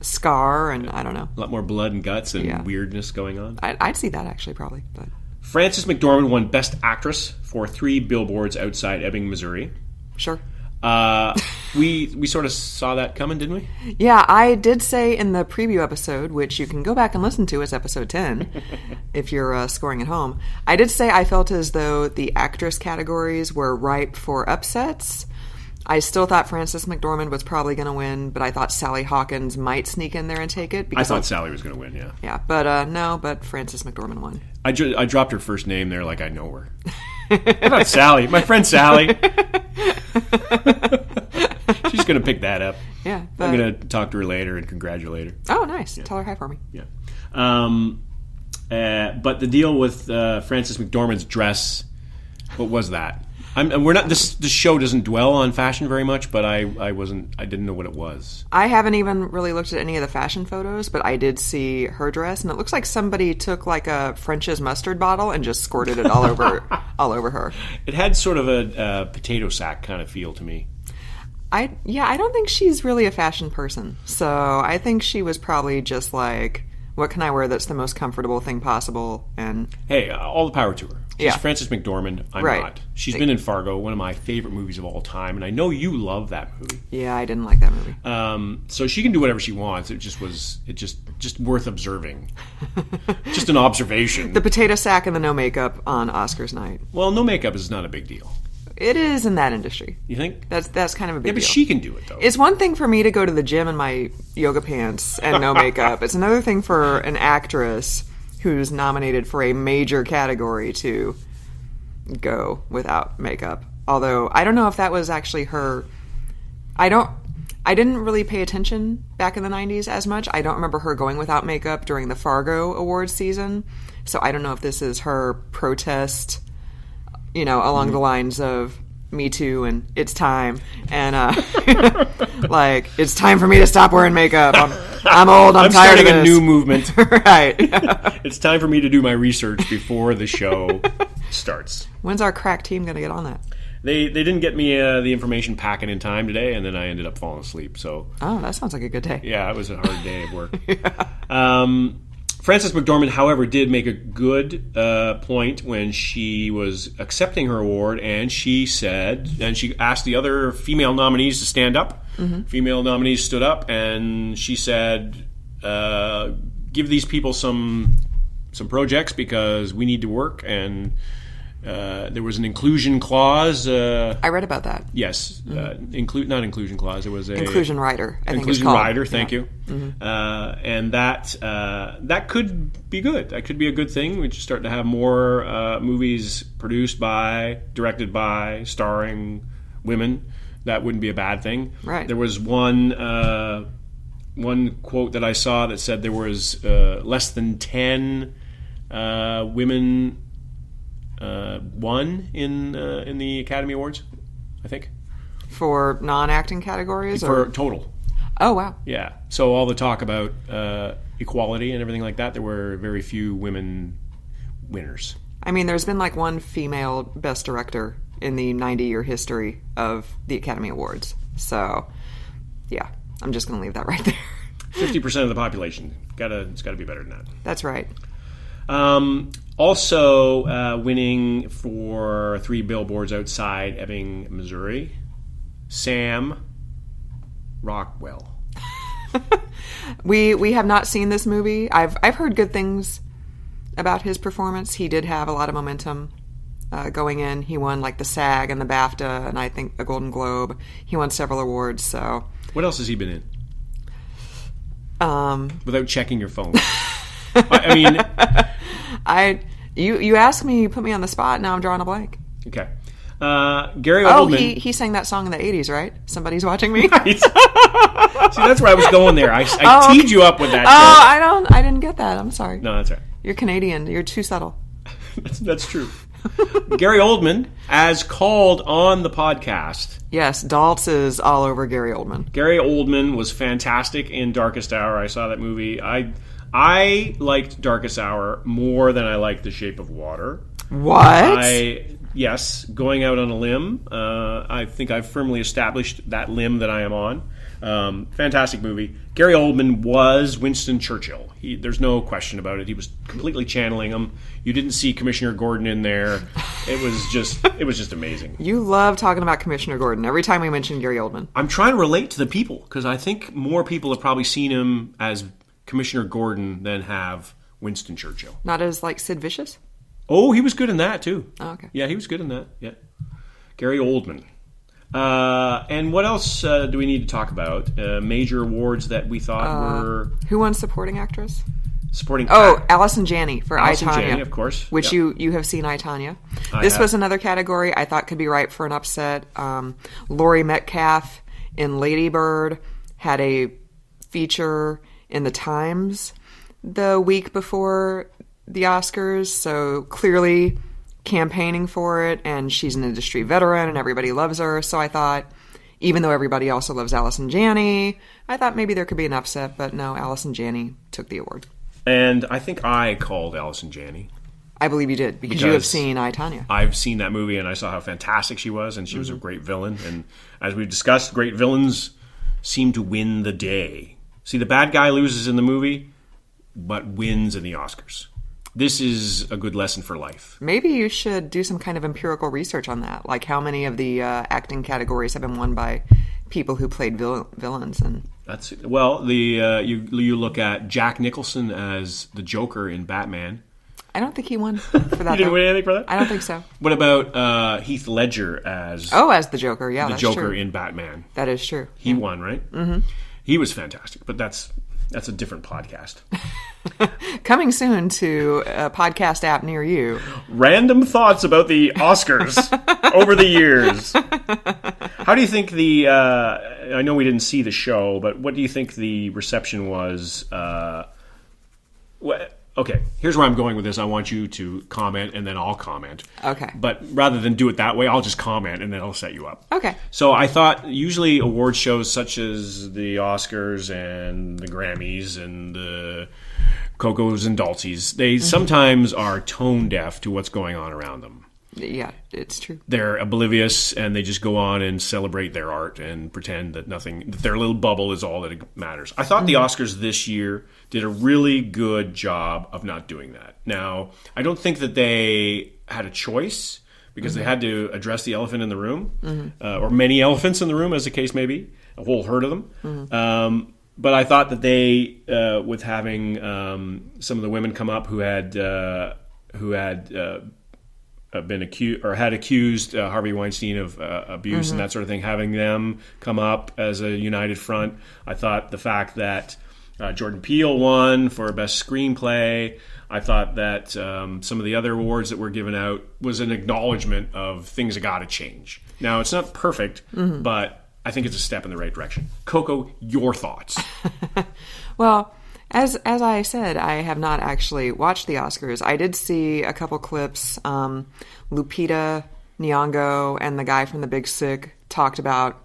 scar, and I don't know. A lot more blood and guts and weirdness going on. I'd see that, actually, probably. But Frances McDormand won Best Actress for 3 Billboards Outside Ebbing, Missouri. Sure. We sort of saw that coming, didn't we? Yeah, I did say in the preview episode, which you can go back and listen to, it's episode 10, if you're scoring at home. I did say I felt as though the actress categories were ripe for upsets. I still thought Frances McDormand was probably going to win, but I thought Sally Hawkins might sneak in there and take it. I thought Sally was going to win, yeah. Yeah, but no, but Frances McDormand won. I dropped her first name there like I know her. About Sally, my friend Sally. She's going to pick that up. Yeah. I'm going to talk to her later and congratulate her. Oh, nice. Yeah. Tell her hi for me. Yeah. But the deal with Frances McDormand's dress, what was that? We're not. This show doesn't dwell on fashion very much, but I didn't know what it was. I haven't even really looked at any of the fashion photos, but I did see her dress, and it looks like somebody took like a French's mustard bottle and just squirted it all over her. It had sort of a potato sack kind of feel to me. I don't think she's really a fashion person, so I think she was probably just like, what can I wear that's the most comfortable thing possible? And hey, all the power to her. She's Frances McDormand. I'm not. She's been in Fargo, one of my favorite movies of all time, and I know you love that movie. Yeah, I didn't like that movie. So she can do whatever she wants. It just worth observing. Just an observation. The potato sack and the no makeup on Oscars night. Well, no makeup is not a big deal. It is in that industry. You think? That's kind of a big deal. Yeah, but she can do it, though. It's one thing for me to go to the gym in my yoga pants and no makeup. It's another thing for an actress who's nominated for a major category to go without makeup. Although, I don't know if that was actually her... I didn't really pay attention back in the 90s as much. I don't remember her going without makeup during the Fargo Awards season. So I don't know if this is her protest... along the lines of Me Too and it's time. And, like, it's time for me to stop wearing makeup. I'm old. I'm tired of this. I'm starting a new movement. Right. It's time for me to do my research before the show starts. When's our crack team going to get on that? They didn't get me the information packet in time today, and then I ended up falling asleep. So. Oh, that sounds like a good day. Yeah, it was a hard day at work. Yeah. Frances McDormand, however, did make a good point when she was accepting her award, and she said, and she asked the other female nominees to stand up. Mm-hmm. Female nominees stood up, and she said, give these people some projects because we need to work, and there was an inclusion clause. I read about that. Yes, not inclusion clause. It was a inclusion rider. I think inclusion it's called. rider. Thank you. Mm-hmm. And that could be good. That could be a good thing. We just start to have more movies produced by, directed by, starring women. That wouldn't be a bad thing. Right. There was one quote that I saw that said there was less than 10 women. Won in the Academy Awards, I think. For non-acting categories? For total. Oh, wow. Yeah. So all the talk about equality and everything like that, there were very few women winners. I mean, there's been like one female Best Director in the 90-year history of the Academy Awards. So, yeah, I'm just going to leave that right there. 50% of the population. It's got to be better than that. That's right. Also winning for 3 Billboards Outside Ebbing, Missouri, Sam Rockwell. We have not seen this movie. I've heard good things about his performance. He did have a lot of momentum going in. He won like the SAG and the BAFTA and I think the Golden Globe. He won several awards. So what else has he been in? Without checking your phone. You asked me, you put me on the spot, now I'm drawing a blank. Okay. Gary Oldman. He sang that song in the 80s, right? Somebody's watching me? Right. See, that's where I was going there. I teed you up with that. I didn't get that. I'm sorry. No, that's right. You're Canadian. You're too subtle. That's true. Gary Oldman, as called on the podcast. Yes, Daltz is all over Gary Oldman. Gary Oldman was fantastic in Darkest Hour. I saw that movie. I liked Darkest Hour more than I liked The Shape of Water. What? Yes, going out on a limb. I think I've firmly established that limb that I am on. Fantastic movie. Gary Oldman was Winston Churchill. There's no question about it. He was completely channeling him. You didn't see Commissioner Gordon in there. It was just amazing. You love talking about Commissioner Gordon every time we mention Gary Oldman. I'm trying to relate to the people because I think more people have probably seen him as Commissioner Gordon than have Winston Churchill. Not as like Sid Vicious? Oh, he was good in that too. Oh, okay. Yeah, he was good in that. Yeah. Gary Oldman. And what else do we need to talk about? Major awards that we thought were... Who won Supporting Actress? Allison Janney for I, Tonya. Janney, of course. Which you have seen I, Tonya. This was another category I thought could be ripe for an upset. Laurie Metcalf in Lady Bird had a feature in the Times the week before the Oscars, so clearly campaigning for it, and she's an industry veteran and everybody loves her. So I thought, even though everybody also loves Allison Janney, I thought maybe there could be an upset, but no, Allison Janney took the award. And I think I called Allison Janney. I believe you did, because you have seen I, Tonya. I've seen that movie, and I saw how fantastic she was, and she was a great villain. And as we've discussed, great villains seem to win the day. See, the bad guy loses in the movie, but wins in the Oscars. This is a good lesson for life. Maybe you should do some kind of empirical research on that, like how many of the acting categories have been won by people who played villains. And that's you look at Jack Nicholson as the Joker in Batman. I don't think he won for that. You didn't win anything for that? I don't think so. What about Heath Ledger as the Joker? Yeah, that's Joker true. In Batman. That is true. He won, right? Mm-hmm. He was fantastic, but that's a different podcast. Coming soon to a podcast app near you. Random thoughts about the Oscars over the years. How do you think I know we didn't see the show, but what do you think the reception was? Okay, here's where I'm going with this. I want you to comment, and then I'll comment. Okay. But rather than do it that way, I'll just comment, and then I'll set you up. Okay. So I thought usually award shows such as the Oscars and the Grammys and the Cocos and Dulcies, they sometimes are tone deaf to what's going on around them. Yeah, it's true. They're oblivious, and they just go on and celebrate their art and pretend that their little bubble is all that matters. I thought the Oscars this year did a really good job of not doing that. Now, I don't think that they had a choice because they had to address the elephant in the room, or many elephants in the room, as the case may be, a whole herd of them. But I thought that they, with having some of the women come up who had been accused or had accused Harvey Weinstein of abuse and that sort of thing, having them come up as a united front. I thought the fact that Jordan Peele won for Best Screenplay, I thought that some of the other awards that were given out was an acknowledgement of things that got to change. Now, it's not perfect, but I think it's a step in the right direction. Coco, your thoughts? Well, as I said, I have not actually watched the Oscars. I did see a couple clips. Lupita Nyong'o and the guy from The Big Sick talked about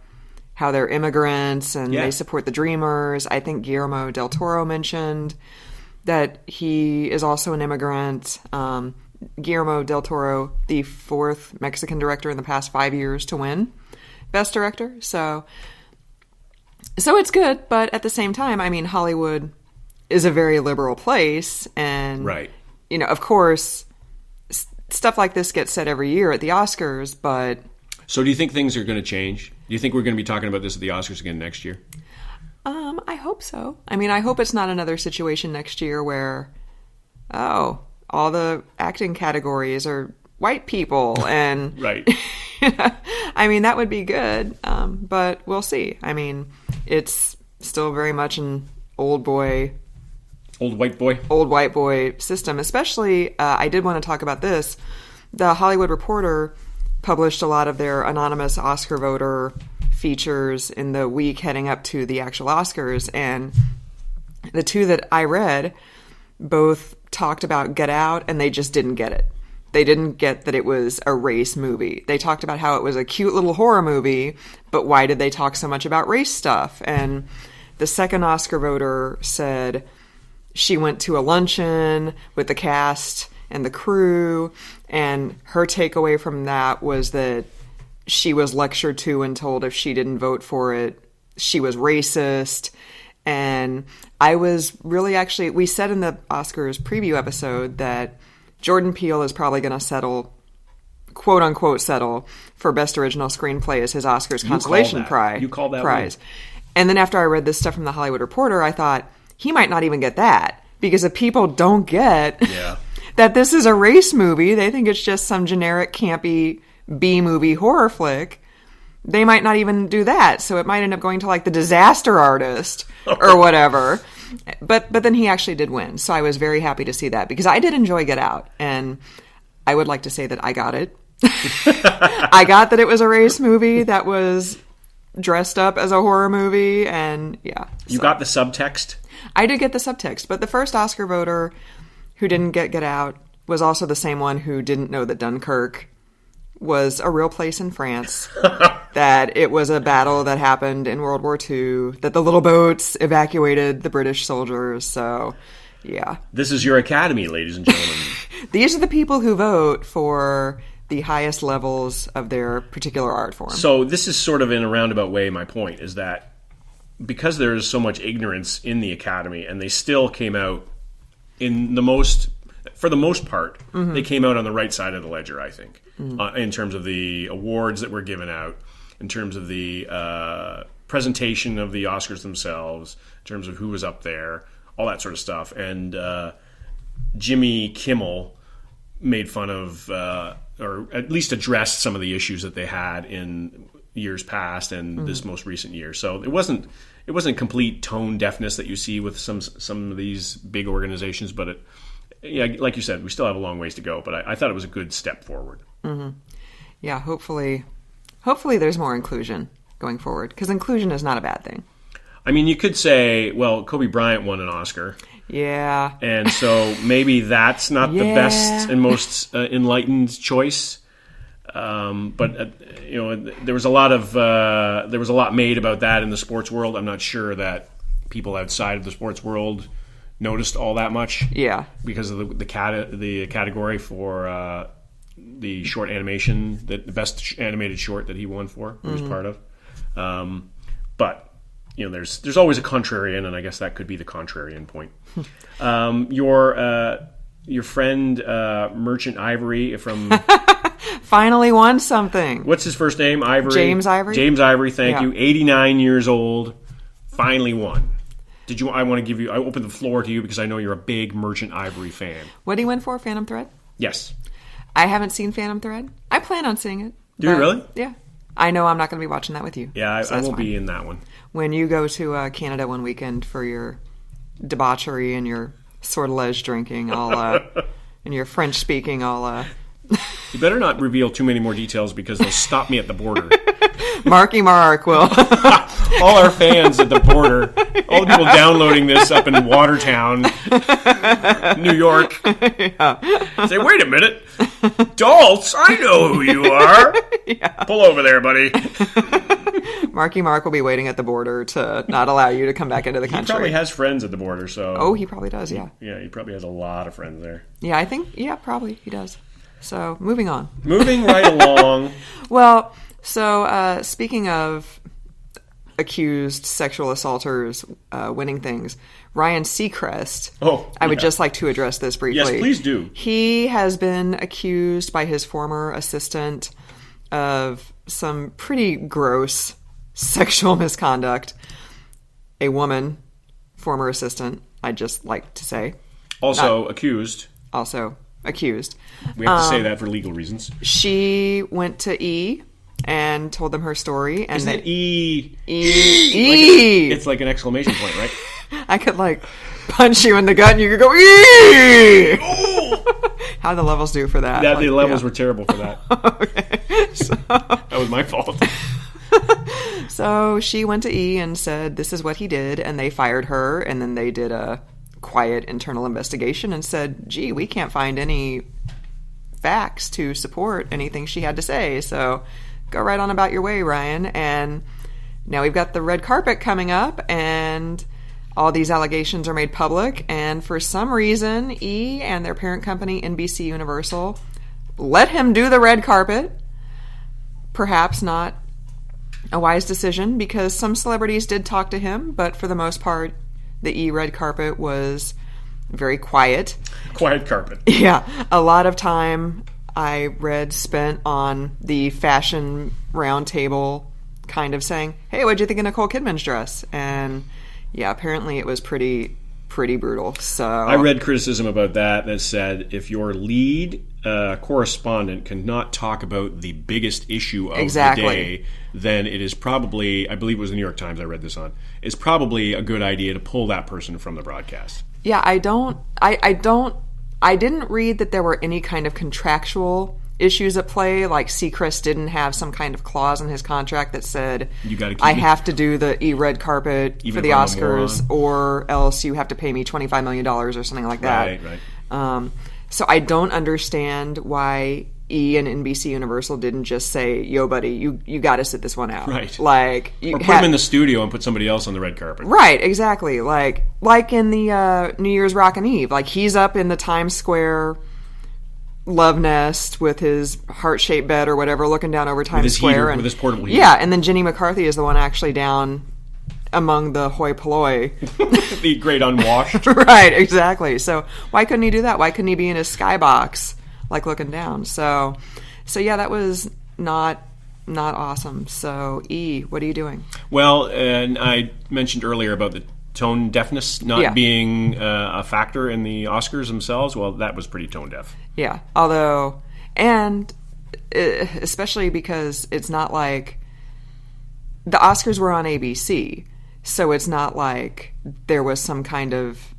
how they're immigrants and they support the Dreamers. I think Guillermo del Toro mentioned that he is also an immigrant. Guillermo del Toro, the fourth Mexican director in the past 5 years to win Best Director. So it's good, but at the same time, I mean, Hollywood is a very liberal place, and of course, stuff like this gets said every year at the Oscars. But so, do you think things are going to change? Do you think we're going to be talking about this at the Oscars again next year? I hope so. I mean, I hope it's not another situation next year where, all the acting categories are white people, and right. I mean, that would be good, but we'll see. I mean, it's still very much an old white boy system. Especially, I did want to talk about this. The Hollywood Reporter published a lot of their anonymous Oscar voter features in the week heading up to the actual Oscars, and the two that I read both talked about Get Out, and they just didn't get it. They didn't get that it was a race movie. They talked about how it was a cute little horror movie, but why did they talk so much about race stuff? And the second Oscar voter said she went to a luncheon with the cast and the crew, and her takeaway from that was that she was lectured to and told if she didn't vote for it, she was racist. And I was really actually, we said in the Oscars preview episode that Jordan Peele is probably going to settle, quote unquote, settle for Best Original Screenplay as his Oscars consolation prize. You called that prize. One. And then after I read this stuff from the Hollywood Reporter, I thought he might not even get that, because if people don't get that this is a race movie, they think it's just some generic campy B-movie horror flick, they might not even do that. So it might end up going to like the Disaster Artist or whatever. But then he actually did win. So I was very happy to see that, because I did enjoy Get Out. And I would like to say that I got it. I got that it was a race movie that was dressed up as a horror movie. And yeah. You got the subtext? I did get the subtext. But the first Oscar voter who didn't get Out was also the same one who didn't know that Dunkirk was a real place in France, that it was a battle that happened in World War II, that the little boats evacuated the British soldiers. So, yeah. This is your academy, ladies and gentlemen. These are the people who vote for the highest levels of their particular art form. So this is sort of in a roundabout way my point, is that because there is so much ignorance in the academy, and they still came out for the most part, they came out on the right side of the ledger, I think, in terms of the awards that were given out, in terms of the presentation of the Oscars themselves, in terms of who was up there, all that sort of stuff. And Jimmy Kimmel made fun of, or at least addressed some of the issues that they had in years past and this most recent year. So it wasn't complete tone deafness that you see with some of these big organizations, but like you said, we still have a long ways to go. But I thought it was a good step forward. Mm-hmm. Yeah, hopefully there's more inclusion going forward, because inclusion is not a bad thing. I mean, you could say, well, Kobe Bryant won an Oscar. Yeah. And so maybe that's not the best and most enlightened choice. But there was a lot made about that in the sports world. I'm not sure that people outside of the sports world noticed all that much. Yeah. Because of the category for the short animation, the best animated short that he won for, he was part of. But there's always a contrarian, and I guess that could be the contrarian point. Your friend Merchant Ivory from finally won something. What's his first name? Ivory. James Ivory. James Ivory. Thank you. 89 years old. Finally won. I open the floor to you because I know you're a big Merchant Ivory fan. What did he win for? Phantom Thread? Yes. I haven't seen Phantom Thread. I plan on seeing it. Do you really? Yeah. I know I'm not going to be watching that with you. Yeah, I won't be in that one. When you go to Canada one weekend for your debauchery and your sortilege drinking, and your French speaking, You better not reveal too many more details, because they'll stop me at the border. Marky Mark will. All our fans at the border, all the people downloading this up in Watertown, New York, say, wait a minute, Daltz, I know who you are. Pull over there, buddy. Marky Mark will be waiting at the border to not allow you to come back into the country. He probably has friends at the border, so... Oh, he probably does, yeah. Yeah, he probably has a lot of friends there. Yeah, I think, probably he does. So, moving on. Moving right along. Well, so speaking of accused sexual assaulters winning things, Ryan Seacrest. I would just like to address this briefly. Yes, please do. He has been accused by his former assistant of some pretty gross sexual misconduct. A woman, former assistant, I'd just like to say. Also accused. We have to say that for legal reasons. She went to E! And told them her story. And Isn't it E? E! It's like an exclamation point, right? I could punch you in the gut and you could go E! How the levels do for that? The levels were terrible for that. Okay. So, that was my fault. So she went to E! And said, this is what he did. And they fired her. And then they did a quiet internal investigation and said, gee, we can't find any facts to support anything she had to say. So go right on about your way, Ryan. And now we've got the red carpet coming up, and all these allegations are made public. And for some reason, E! And their parent company, NBC Universal, let him do the red carpet. Perhaps not a wise decision because some celebrities did talk to him, but for the most part, the E! Red Carpet was very quiet. Quiet carpet. Yeah. A lot of time I read spent on the fashion roundtable kind of saying, hey, what'd you think of Nicole Kidman's dress? And yeah, apparently it was pretty brutal. So I read criticism about that said if your lead correspondent cannot talk about the biggest issue of the day, then it is probably, I believe it was the New York Times I read this on, it's probably a good idea to pull that person from the broadcast. Yeah, I didn't read that there were any kind of contractual issues at play, like Seacrest didn't have some kind of clause in his contract that said, I have to do the E! Red Carpet for the Oscars, or else you have to pay me $25 million or something like that. Right. So I don't understand why E! and NBC Universal didn't just say, yo, buddy, you got to sit this one out. Right. Like, or put him in the studio and put somebody else on the red carpet. Right, exactly. Like in the New Year's Rockin' Eve. Like, he's up in the Times Square love nest with his heart-shaped bed or whatever, looking down over Times Square. With his portable heater. Yeah, and then Jenny McCarthy is the one actually down among the hoi polloi. The great unwashed. Right, exactly. So why couldn't he do that? Why couldn't he be in his skybox, like looking down? So yeah, that was not awesome. So E, what are you doing? Well, and I mentioned earlier about the tone deafness not being a factor in the Oscars themselves. Well, that was pretty tone deaf. Yeah, although, and especially because it's not like the Oscars were on ABC, so it's not like there was some kind of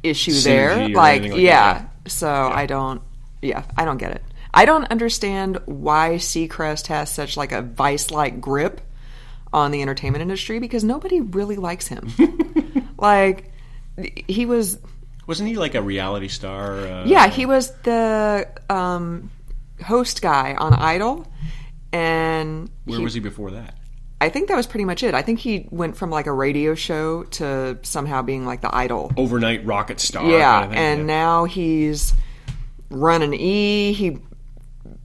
issue there. Like that. So yeah. I don't get it. I don't understand why Seacrest has such like a vice-like grip on the entertainment industry, because nobody really likes him. Like, he was... Wasn't he like a reality star? Yeah, he was the host guy on Idol. And where was he before that? I think that was pretty much it. I think he went from like a radio show to somehow being like the Idol. Overnight rocket star. Yeah, kind of and now he's running E! He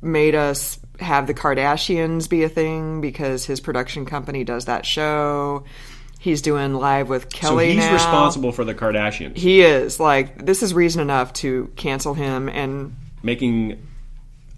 made us have the Kardashians be a thing because his production company does that show. He's doing Live with Kelly now. So he's responsible for the Kardashians. He is. Like, this is reason enough to cancel him and... Making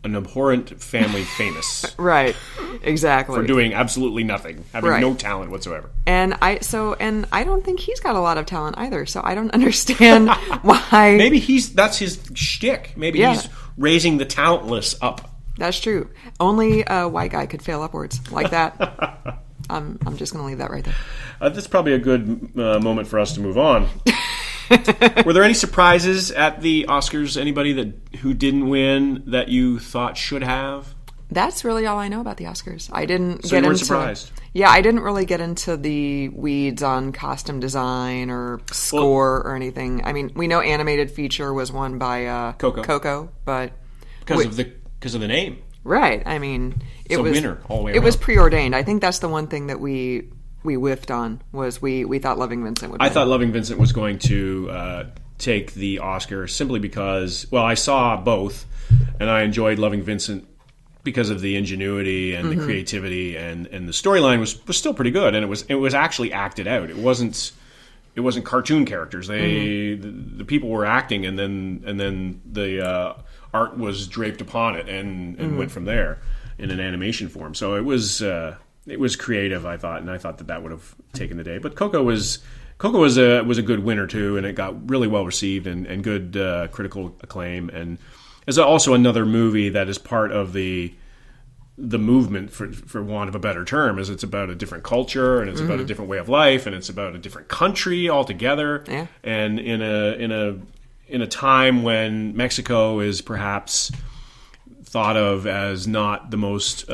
an abhorrent family famous. Right. Exactly. For doing absolutely nothing. Having no talent whatsoever. And I don't think he's got a lot of talent either, so I don't understand why... Maybe that's his shtick. Maybe he's raising the talentless up. That's true. Only a white guy could fail upwards like that. I'm just going to leave that right there. That's probably a good moment for us to move on. Were there any surprises at the Oscars? Anybody who didn't win that you thought should have? That's really all I know about the Oscars. I didn't you weren't surprised? Yeah, I didn't really get into the weeds on costume design or score or anything. I mean, we know animated feature was won by Coco, but because of the name, right? I mean, it was winner all the way around. It was preordained. I think that's the one thing that we whiffed on was we thought Loving Vincent would win. I thought Loving Vincent was going to take the Oscar simply because, well, I saw both, and I enjoyed Loving Vincent because of the ingenuity and the creativity, and the storyline was still pretty good, and it was actually acted out. It wasn't cartoon characters. The people were acting, and then the art was draped upon it and went from there in an animation form. So it was creative, I thought, and I thought that would have taken the day. But Coco was a good winner too, and it got really well received and good critical acclaim, and is also another movie that is part of the movement, for want of a better term, is it's about a different culture, and it's about a different way of life, and it's about a different country altogether. Yeah. And in a time when Mexico is perhaps thought of as not the most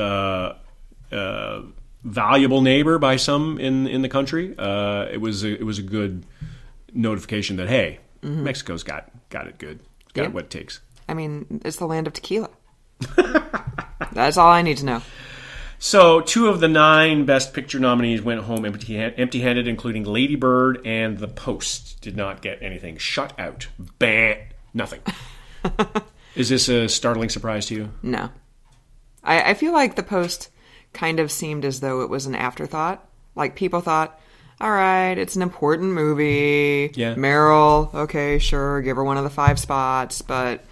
valuable neighbor by some in the country, it was a good notification that hey, Mexico's got it good, got what it takes. I mean, it's the land of tequila. That's all I need to know. So 2 of the 9 Best Picture nominees went home empty-handed, including Lady Bird and The Post. Did not get anything. Shut out. Bah. Nothing. Is this a startling surprise to you? No. I feel like The Post kind of seemed as though it was an afterthought. Like, people thought, all right, it's an important movie. Yeah. Meryl, okay, sure, give her one of the 5 spots. But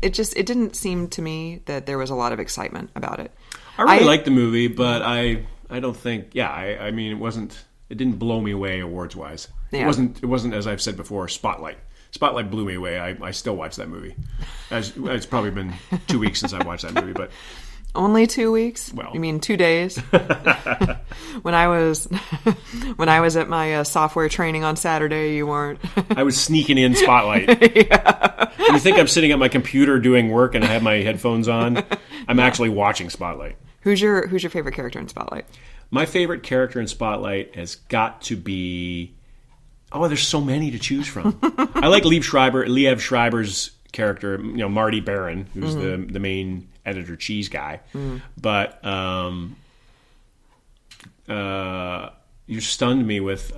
it didn't seem to me that there was a lot of excitement about it. I really liked the movie, but I don't think, I mean, it didn't blow me away awards-wise. Yeah. It wasn't, as I've said before, Spotlight. Spotlight blew me away. I still watch that movie. It's probably been 2 weeks since I watched that movie, but... Only 2 weeks? Well, you mean 2 days? When I was at my software training on Saturday, you weren't. I was sneaking in Spotlight. Yeah. You think I'm sitting at my computer doing work and I have my headphones on? I'm actually watching Spotlight. Who's your favorite character in Spotlight? My favorite character in Spotlight has got to be... Oh, there's so many to choose from. I like Liev Schreiber's character, Marty Baron, who's the main editor cheese guy. But you stunned me with...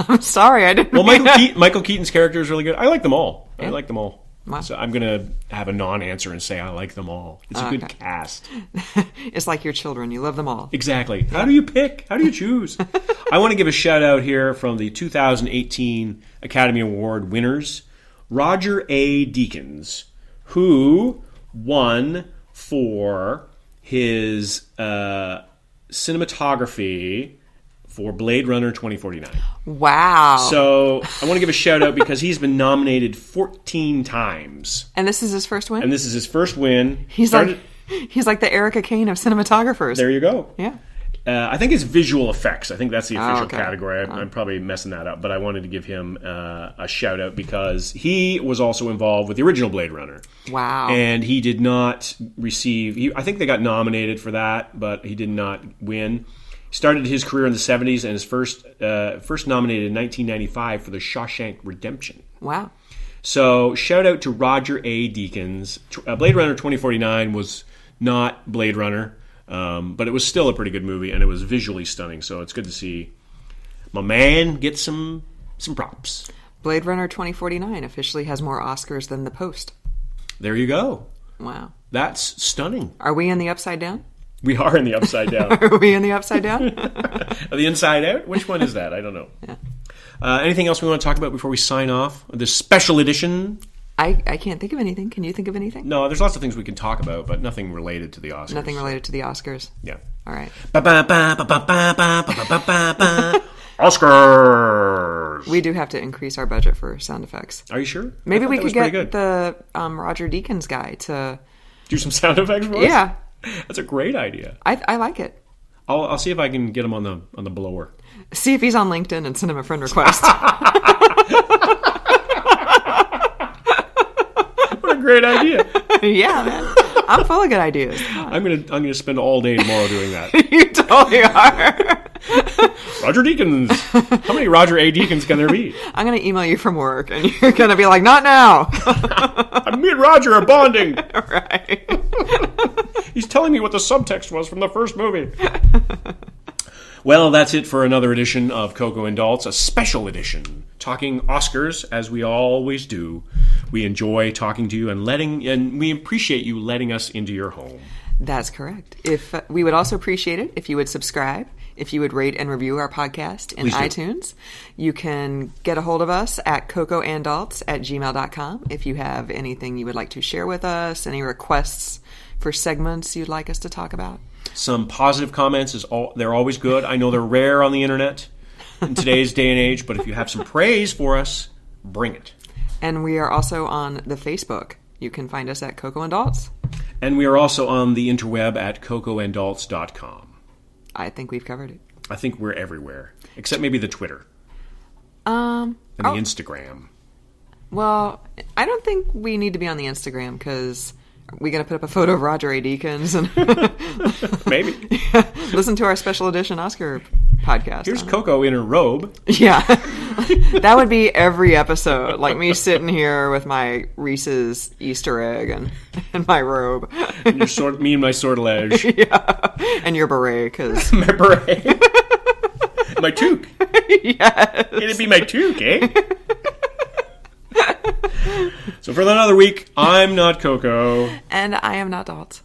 I'm sorry, I didn't... Well, Michael Keaton's character is really good. I like them all. Yeah. I like them all. Wow. So I'm going to have a non-answer and say I like them all. It's a good cast. It's like your children. You love them all. Exactly. Yeah. How do you pick? How do you choose? I want to give a shout-out here from the 2018 Academy Award winners, Roger A. Deakins, who won for his cinematography for Blade Runner 2049. Wow. So I want to give a shout out because he's been nominated 14 times. And this is his first win? And this is his first win. He's like the Erica Kane of cinematographers. There you go. Yeah. I think it's visual effects. I think that's the official category. I'm probably messing that up, but I wanted to give him a shout out because he was also involved with the original Blade Runner. Wow. And he did not receive... I think they got nominated for that, but he did not win. Started his career in the 70s and is first nominated in 1995 for The Shawshank Redemption. Wow. So shout out to Roger A. Deakins. Blade Runner 2049 was not Blade Runner, but it was still a pretty good movie and it was visually stunning. So it's good to see my man get some props. Blade Runner 2049 officially has more Oscars than The Post. There you go. Wow. That's stunning. Are we in the Upside Down? We are in the Upside Down. Are we in the Upside Down? The Inside Out? Which one is that? I don't know. Yeah. Anything else we want to talk about before we sign off? This special edition? I can't think of anything. Can you think of anything? No, there's lots of things we can talk about, but nothing related to the Oscars. Nothing related to the Oscars? Yeah. All right. Oscars! We do have to increase our budget for sound effects. Are you sure? Maybe we could get the Roger Deakins guy to... do some sound effects for us? Yeah. That's a great idea. I like it. I'll see if I can get him on the blower. See if he's on LinkedIn and send him a friend request. What a great idea! Yeah, man. I'm full of good ideas. I'm gonna spend all day tomorrow doing that. You totally are. Roger Deakins. How many Roger A. Deakins can there be? I'm gonna email you from work, and you're gonna be like, "Not now." Me and Roger are bonding. Right. He's telling me what the subtext was from the first movie. Well, that's it for another edition of Coco and Daltz, a special edition, talking Oscars as we always do. We enjoy talking to you and we appreciate you letting us into your home. That's correct. If we would also appreciate it if you would subscribe, if you would rate and review our podcast in iTunes. You can get a hold of us at cocoanddaltz@gmail.com if you have anything you would like to share with us, any requests for segments you'd like us to talk about. Some positive comments, they're always good. I know they're rare on the internet in today's day and age, but if you have some praise for us, bring it. And we are also on the Facebook. You can find us at Coco and Daltz. And we are also on the interweb at cocoanddaltz.com. I think we've covered it. I think we're everywhere, except maybe the Twitter. And the Instagram. Well, I don't think we need to be on the Instagram because we're going to put up a photo of Roger A. Deakins and maybe listen to our special edition Oscar podcast. Here's Coco in her robe. Yeah. That would be every episode. Like me sitting here with my Reese's Easter egg and my robe. And me and my sortilege. Yeah. And your beret. My beret. My toque. Yes. It'd be my toque, eh? So for another week, I'm not Coco. And I am not Daltz.